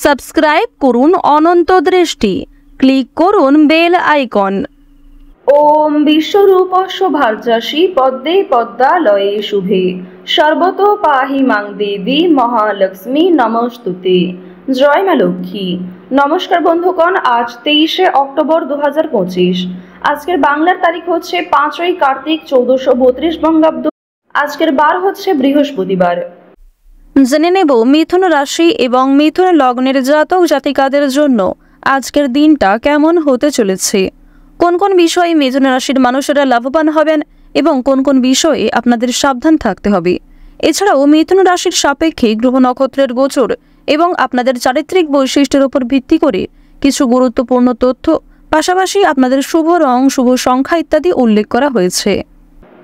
Subscribe করুন অনন্ত দৃষ্টি, click করুন বেল আইকন। ওম বিশ্বরূপস্য ভার্যাসি পদ্মে পদ্মালয়ে শুভে সর্বত পাহি মাং দেবী মহালক্ষ্মী নমস্তুতে। জয় মা লক্ষ্মী। নমস্কার বন্ধুগণ, আজ 23শে অক্টোবর 2025। আজকের বাংলার তারিখ হচ্ছে 5ই কার্তিক 1432 বঙ্গাব্দ। আজকের বার হচ্ছে বৃহস্পতিবার। জেনে নেব মিথুন রাশি এবং মিথুন লগ্নের জাতক জাতিকাদের জন্য আজকের দিনটা কেমন হতে চলেছে, কোন কোন বিষয়ে মিথুন রাশির মানুষেরা লাভবান হবেন এবং কোন কোন বিষয়ে আপনাদের সাবধান থাকতে হবে। এছাড়াও মিথুন রাশির সাপেক্ষে গ্রহ নক্ষত্রের গোচর এবং আপনাদের চারিত্রিক বৈশিষ্ট্যের উপর ভিত্তি করে কিছু গুরুত্বপূর্ণ তথ্য, পাশাপাশি আপনাদের শুভ রং, শুভ সংখ্যা ইত্যাদি উল্লেখ করা হয়েছে।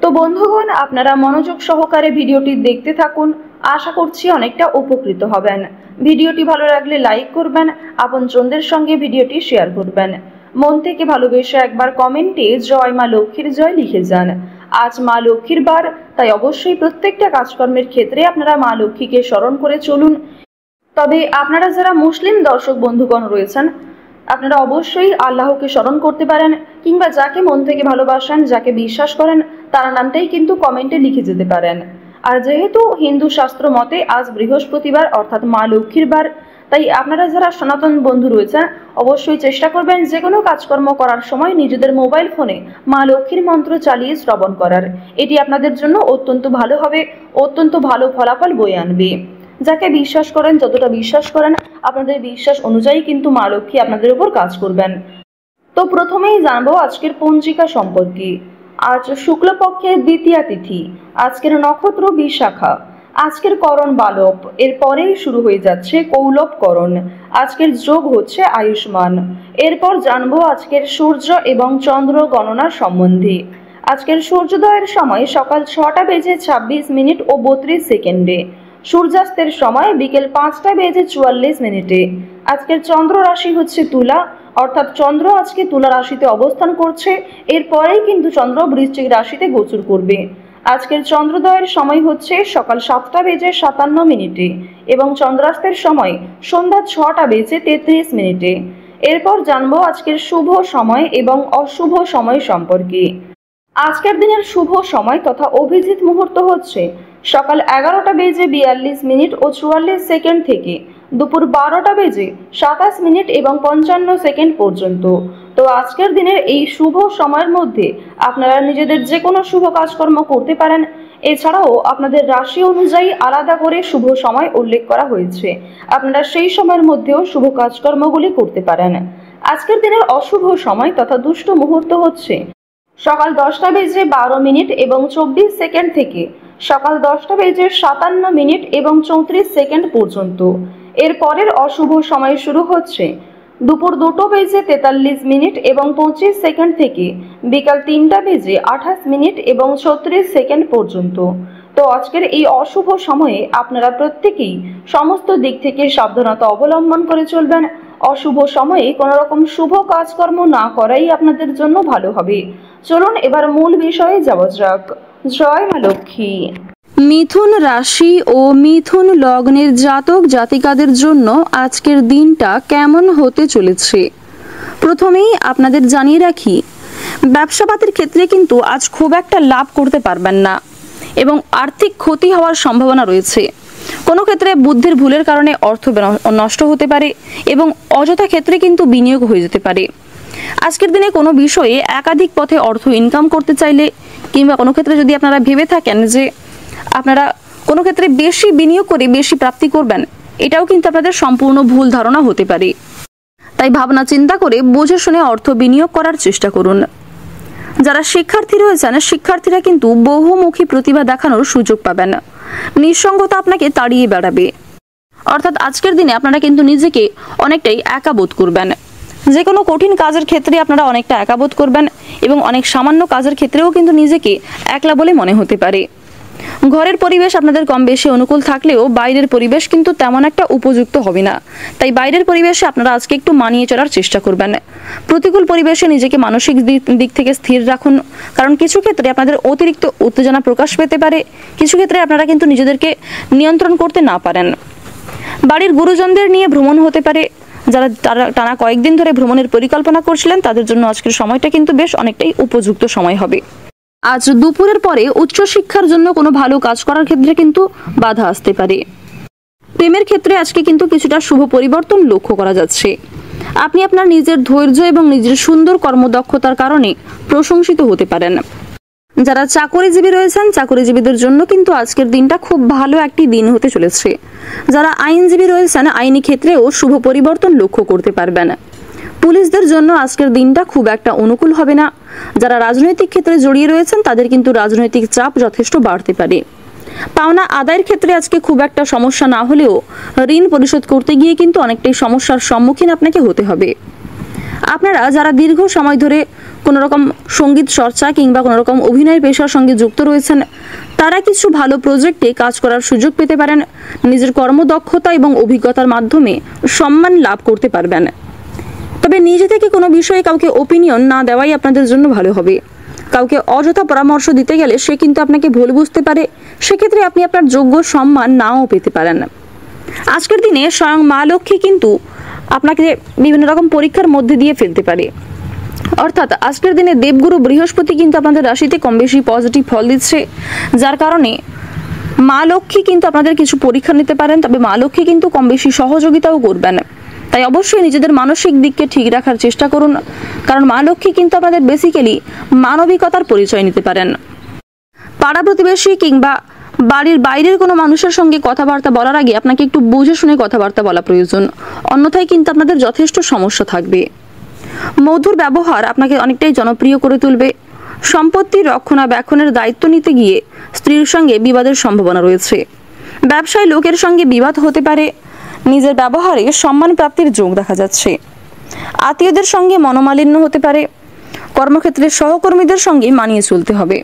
তো বন্ধুগণ, আপনারা মনোযোগ সহকারে ভিডিওটি দেখতে থাকুন। আশা করছি অনেকটা উপকৃত হবেন। ভিডিওটি ভালো লাগলে লাইক করবেন, আপনজনদের সঙ্গে ভিডিওটি শেয়ার করবেন। মন থেকে ভালোবেসে একবার কমেন্টে জয় মা লক্ষ্মীর জয় লিখে যান। আজ মা লক্ষ্মীর বার, তাই অবশ্যই প্রত্যেকটা কাজকর্মের ক্ষেত্রে আপনারা মা লক্ষ্মীকে স্মরণ করে চলুন। তবে আপনারা যারা মুসলিম দর্শক বন্ধুগণ রয়েছেন, আপনারা অবশ্যই আল্লাহকে স্মরণ করতে পারেন, কিংবা যাকে মন থেকে ভালোবাসেন, যাকে বিশ্বাস করেন, তার নামটাই কিন্তু কমেন্টে লিখে যেতে পারেন। আর যেহেতু হিন্দু শাস্ত্র মতে আজ বৃহস্পতিবার অর্থাৎ মা লক্ষ্মীর বার, তাই আপনারা যারা সনাতন বন্ধু রয়েছেন অবশ্যই চেষ্টা করবেন যে কোনো কাজকর্ম করার সময় নিজেদের মোবাইল ফোনে মা লক্ষ্মীর মন্ত্র চালিয়ে শ্রবণ করার। এটি আপনাদের জন্য অত্যন্ত ভালো হবে, অত্যন্ত ভালো ফলাফল বয়ে আনবে। যাকে বিশ্বাস করেন, যতটা বিশ্বাস করেন, আপনাদের বিশ্বাস অনুযায়ী কিন্তু মা লক্ষ্মী আপনাদের উপর কাজ করবেন। তো প্রথমেই জানবো আজকের পঞ্জিকা সম্পর্কে। আজ শুক্লপক্ষের দ্বিতীয়া তিথি, আজকের নক্ষত্র বিশাখা, আজকের করণ বালব, এরপরেই শুরু হয়ে যাচ্ছে কৌলব করণ। আজকের যোগ হচ্ছে আয়ুষ্মান। এরপর জানবো আজকের সূর্য এবং চন্দ্র গণনার সম্বন্ধে। আজকের সূর্যোদয়ের সময় সকাল 6টা বেজে 26 মিনিট ও 32 সেকেন্ডে, সূর্যাস্তের সময় বিকেল 5টা বেজে 44 মিনিটে। আজকের চন্দ্র রাশি হচ্ছে তুলা, অর্থাৎ চন্দ্র আজকে তুলা রাশিতে অবস্থান করছে। এরপরেই কিন্তু চন্দ্র বৃশ্চিক রাশিতে গোচর করবে। আজকের চন্দ্রোদয়ের সময় হচ্ছে সকাল 7টা বেজে 57 মিনিটে এবং চন্দ্রাস্তের সময় সন্ধ্যা 6টা বেজে 33 মিনিটে। এরপর জানবো আজকের শুভ সময় এবং অশুভ সময় সম্পর্কে। আজকের দিনের শুভ সময় তথা অভিজিৎ মুহূর্ত হচ্ছে সকাল 11টা বেজে 42 মিনিট ও 44 সেকেন্ড থেকে দুপুর 12টা বেজে 27 মিনিট এবং 55 সেকেন্ড পর্যন্ত। তো আজকের দিনের এই শুভ সময়ের মধ্যে আপনারা নিজেদের যে কোনো শুভ কাজকর্ম করতে পারেন। এছাড়াও আপনাদের রাশি অনুযায়ী আলাদা করে শুভ সময় উল্লেখ করা হয়েছে, আপনারা সেই সময়ের মধ্যেও শুভ কাজকর্মগুলি করতে পারেন। আজকের দিনের অশুভ সময় তথা দুষ্ট মুহূর্ত হচ্ছে সকাল 10টা বেজে 12 মিনিট এবং 24 সেকেন্ড থেকে সকাল 10টা বেজে 57 মিনিট এবং 34 সেকেন্ড পর্যন্ত। এর পরের অশুভ সময় শুরু হচ্ছে দুপুর 2টা বেজে 43 মিনিট এবং 25 সেকেন্ড থেকে বিকাল 3টা বেজে 28 মিনিট এবং 36 সেকেন্ড পর্যন্ত। তো আজকের এই অশুভ সময়ে আপনারা প্রত্যেকেই সমস্ত দিক থেকে সাবধানতা অবলম্বন করে চলবেন। অশুভ সময়ে কোনো রকম শুভ কাজকর্ম না করাই আপনাদের জন্য ভালো হবে। চলুন এবার মূল বিষয়ে যাওয়া যাক। জয় মা লক্ষ্মী। মিথুন রাশি ও মিথুন লগ্নের জাতক জাতিকাদের জন্য আজকের দিনটা কেমন হতে চলেছে। প্রথমেই আপনাদের জানিয়ে রাখি, ব্যবসাপাতির ক্ষেত্রে কিন্তু আজ খুব একটা লাভ করতে পারবেন না এবং আর্থিক ক্ষতি হওয়ার সম্ভাবনা রয়েছে। কোনো ক্ষেত্রে বুদ্ধির ভুলের কারণে অর্থ নষ্ট হতে পারে এবং অযথা ক্ষেত্রে কিন্তু বিনিয়োগ হয়ে যেতে পারে। আজকের দিনে কোনো বিষয়ে একাধিক পথে অর্থ ইনকাম করতে চাইলে, কিংবা কোনো ক্ষেত্রে যদি আপনারা ভেবে থাকেন যে আপনারা কোনো ক্ষেত্রে বেশি বিনিয়োগ করে বেশি প্রাপ্তি করবেন, এটাও কিন্তু আপনাদের সম্পূর্ণ ভুল ধারণা হতে পারে। তাই ভাবনা চিন্তা করে বুঝে শুনে অর্থ বিনিয়োগ করার চেষ্টা করুন। যারা শিক্ষার্থী রয়েছেন, শিক্ষার্থীরা কিন্তু বহুমুখী প্রতিভা দেখানোর সুযোগ পাবেন। নিঃসঙ্গতা আপনাকে তাড়িয়ে বেড়াবে, অর্থাৎ আজকের দিনে আপনারা কিন্তু নিজেকে অনেকটাই একা বোধ করবেন। যে কোনো কঠিন কাজের ক্ষেত্রে আপনারা অনেকটা একা বোধ করবেন এবং অনেক সামান্য কাজের ক্ষেত্রেও কিন্তু নিজেকে একলা বলে মনে হতে পারে। ঘরের পরিবেশ আপনাদের কম বেশি অনুকূল থাকলেও বাইরের পরিবেশ কিন্তু তেমন একটা উপযুক্ত হবে না। তাই বাইরের পরিবেশে আপনারা আজকে একটু মানিয়ে চলার চেষ্টা করবেন। প্রতিকূল পরিবেশে নিজেকে মানসিক দিক থেকে স্থির রাখুন, কারণ কিছু ক্ষেত্রে আপনাদের অতিরিক্ত উত্তেজনা প্রকাশ পেতে পারে, কিছু ক্ষেত্রে আপনারা কিন্তু নিজেদেরকে নিয়ন্ত্রণ করতে না পারেন। বাড়ির গুরুজনদের নিয়ে ভ্রমণ হতে পারে। যারা টানা কয়েকদিন ধরে ভ্রমণের পরিকল্পনা করছিলেন তাদের জন্য আজকের সময়টা কিন্তু বেশ অনেকটাই উপযুক্ত সময় হবে। আজ দুপুরের পরে উচ্চশিক্ষার জন্য কোনো ভালো কাজ করার ক্ষেত্রে কিন্তু বাধা আসতে পারে। প্রেমের ক্ষেত্রে আজকে কিন্তু কিছুটা শুভ পরিবর্তন লক্ষ্য করা যাচ্ছে। আপনি আপনার নিজের ধৈর্য এবং নিজের সুন্দর কর্মদক্ষতার কারণে প্রশংসিত হতে পারেন। যারা চাকরিজীবী রয়েছেন চাকরিজীবীদের জন্য কিন্তু আজকের দিনটা খুব ভালো একটি দিন হতে চলেছে। যারা আইনজীবী রয়েছেন আইনি ক্ষেত্রেও শুভ পরিবর্তন লক্ষ্য করতে পারবেন। পুলিশদের জন্য আজকের দিনটা খুব একটা অনুকূল হবে না। যারা রাজনৈতিক ক্ষেত্রে জড়িয়ে রয়েছেন তাদের কিন্তু রাজনৈতিক চাপ যথেষ্ট বাড়তে পারে। পাওনা আদায়ের ক্ষেত্রে আজকে খুব একটা সমস্যা না হলেও ঋণ পরিশোধ করতে গিয়ে কিন্তু অনেকটাই সমস্যার সম্মুখীন আপনাকে হতে হবে। আপনারা যারা দীর্ঘ সময় ধরে কোনো রকম সঙ্গীত চর্চা কিংবা কোনো রকম অভিনয় পেশার সঙ্গে যুক্ত রয়েছেন তারা কিছু ভালো প্রজেক্টে কাজ করার সুযোগ পেতে পারেন। নিজের কর্মদক্ষতা এবং অভিজ্ঞতার মাধ্যমে সম্মান লাভ করতে পারবেন। তবে নিজে থেকে কোনো বিষয়ে কাউকে ওপিনিয়ন না দেওয়াই আপনাদের জন্য ভালো হবে। কাউকে অযথা পরামর্শ দিতে গেলে সে কিন্তু আপনাকে ভুল বুঝতে পারে, সেক্ষেত্রে আপনি আপনার যোগ্য সম্মান নাও পেতে পারেন। আজকের দিনে স্বয়ং মা লক্ষ্মী কিন্তু আপনাকে বিভিন্ন রকম পরীক্ষার মধ্যে দিয়ে ফেলতে পারে। অর্থাৎ আজকের দিনে দেবগুরু বৃহস্পতি কিন্তু আপনাদের রাশিতে কম বেশি পজিটিভ ফল দিচ্ছে, যার কারণে মা লক্ষ্মী কিন্তু আপনাদের কিছু পরীক্ষা নিতে পারেন। তবে মা লক্ষ্মী কিন্তু কম বেশি সহযোগিতাও করবেন। তাই অবশ্যই নিজেদের মানসিক দিককে ঠিক রাখার চেষ্টা করুন, কারণ মা লক্ষ্মী কিন্তু আপনাদের বেসিক্যালি মানবিকতার পরিচয় নিতে পারেন। পাড়া প্রতিবেশী কিংবা বাড়ির বাইরের কোনো মানুষের সঙ্গে কথাবার্তা বলার আগে আপনাকে একটু বুঝে শুনে কথাবার্তা বলা প্রয়োজন, অন্যথায় কিন্তু আপনাদের যথেষ্ট সমস্যা থাকবে। মধুর ব্যবহার আপনাকে অনেকটাই জনপ্রিয় করে তুলবে। সম্পত্তি রক্ষণাবেক্ষণের দায়িত্ব নিতে গিয়ে স্ত্রীর সঙ্গে বিবাদের সম্ভাবনা রয়েছে। ব্যবসায় লোকের সঙ্গে বিবাদ হতে পারে। নিজের ব্যবহারে সম্মান প্রাপ্তির যোগ দেখা যাচ্ছে। আত্মীয়দের সঙ্গে মনোমালিন্য হতে পারে। কর্মক্ষেত্রে সহকর্মীদের সঙ্গে মানিয়ে চলতে হবে।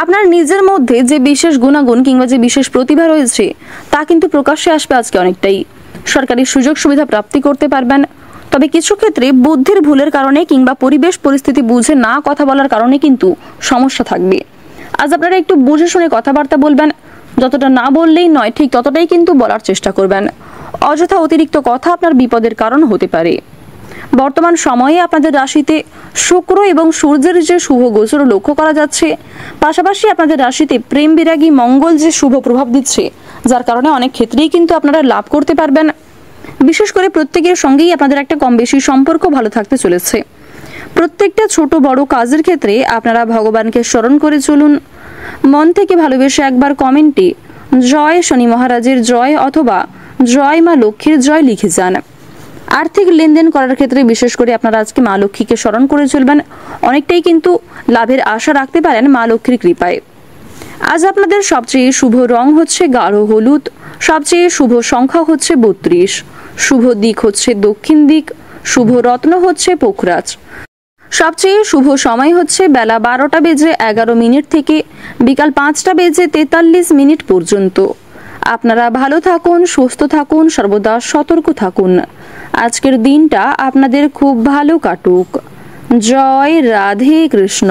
আপনার নিজের মধ্যে যে বিশেষ গুণাগুণ কিংবা যে বিশেষ প্রতিভা রয়েছে তা কিন্তু প্রকাশ্যে আসবে আজকে অনেকটাই। সরকারি সুযোগ সুবিধা প্রাপ্তি করতে পারবেন। তবে কিছু ক্ষেত্রে বুদ্ধির ভুলের কারণে কিংবা পরিবেশ পরিস্থিতি বুঝে না কথা বলার কারণে কিন্তু সমস্যা থাকবে। আজ আপনারা একটু বুঝে শুনে কথাবার্তা বলবেন। যতটা না বললেই নয় ঠিক ততটাই কিন্তু বলার চেষ্টা করবেন। অযথা অতিরিক্ত কথা আপনার বিপদের কারণ হতে পারে। বর্তমান সময়ে আপনাদের রাশিতে শুক্র এবং সূর্যের যে শুভ গোচর লক্ষ্য করা যাচ্ছে, পাশাপাশি আপনাদের রাশিতে প্রেম বিরাগী মঙ্গল যে শুভ প্রভাব দিচ্ছে, যার কারণে অনেক ক্ষেত্রেই কিন্তু আপনারা লাভ করতে পারবেন। বিশেষ করে প্রত্যেকের সঙ্গেই আপনাদের একটা কম বেশি সম্পর্ক ভালো থাকতে চলেছে। প্রত্যেকটা ছোট বড় কাজের ক্ষেত্রে আপনারা ভগবানকে স্মরণ করে চলুন। মন থেকে ভালোবেসে একবার কমেন্টে জয় শনি মহারাজের জয় অথবা জয় মা লক্ষ্মীর জয় লিখে যান। আর্থিক লেনদেন করার ক্ষেত্রে বিশেষ করে আপনারা আজকে মা লক্ষ্মীকে স্মরণ করে চলবেন। অনেকটাই কিন্তু লাভের আশা রাখতে পারেন মা লক্ষ্মীর কৃপায়। আজ আপনাদের সবচেয়ে শুভ রং হচ্ছে গাঢ় হলুদ। সবচেয়ে শুভ সংখ্যা হচ্ছে 32। শুভ দিক হচ্ছে দক্ষিণ দিক। শুভ রত্ন হচ্ছে পোখরাজ। সবচেয়ে শুভ সময় হচ্ছে বেলা 12:11 থেকে বিকাল 5:43 পর্যন্ত। আপনারা ভালো থাকুন, সুস্থ থাকুন, সর্বদা সতর্ক থাকুন। আজকের দিনটা আপনাদের খুব ভালো কাটুক। জয় রাধে কৃষ্ণ।